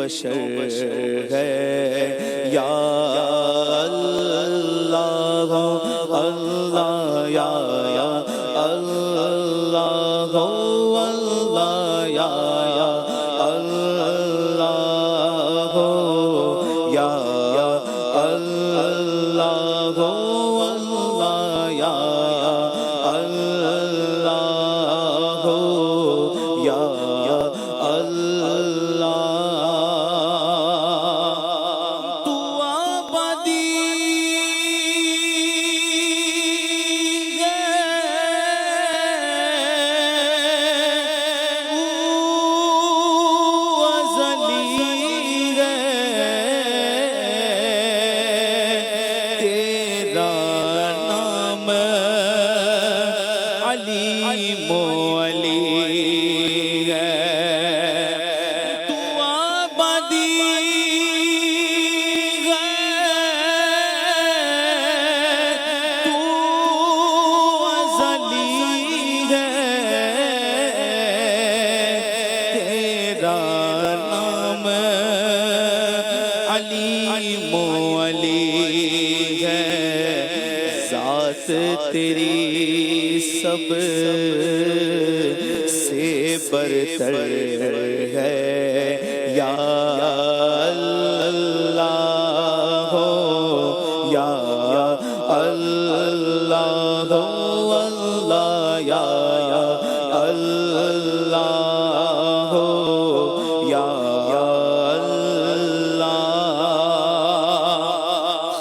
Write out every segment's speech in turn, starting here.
بشر ہے یا اللہ اللہ یا اللہ اللہ یا اللہ یا اللہ اللہ یا اللہ یا اللہ تو آبادی علیم و علی ہے تو آبادی ہے تو ازلی ہے تیرا نام علیم و علی ہے ذات تیری سب سے برتر ہے یا اللہ یا اللہ اللہ یا اللہ یا اللہ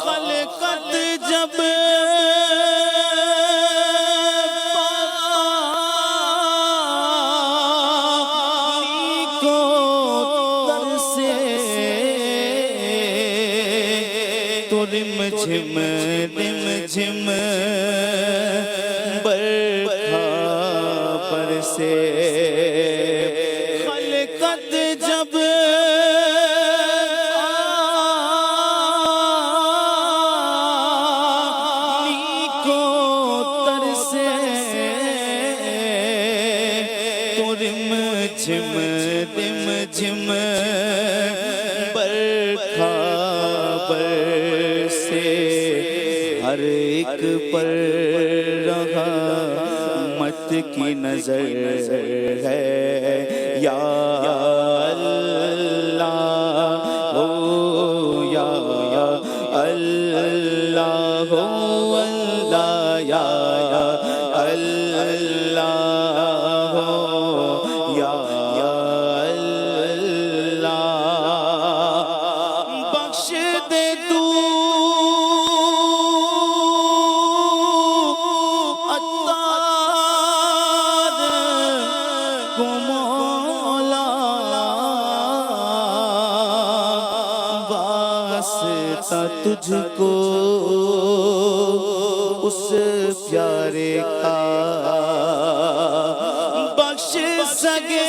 خلقت جب رم جھم برکھا پر سے خلقت جب نیکوں تر سے تو رم جھم برکھا سے ہر ایک پر رحمت کی نظر ہے یا اللہ ہو یا اللہ ہو اللہ یا اللہ ہو یا اللہ بخش دے تو تجھ کو اس پیارے کا بخش سکے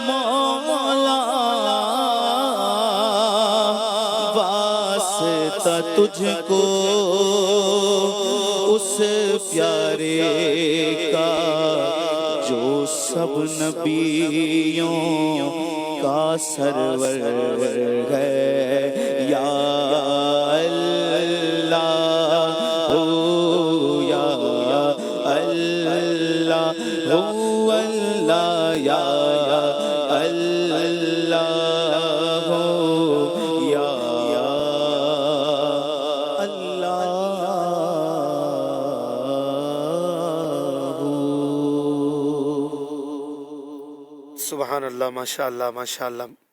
مولا واسطہ تجھ کو اس پیارے کا جو سب نبیوں کا سرور ہے یا اللہ ہو یا اللہ ہو اللہ یا اللہ ہو یا سبحان اللہ، ماشاء اللہ، ماشاء اللہ.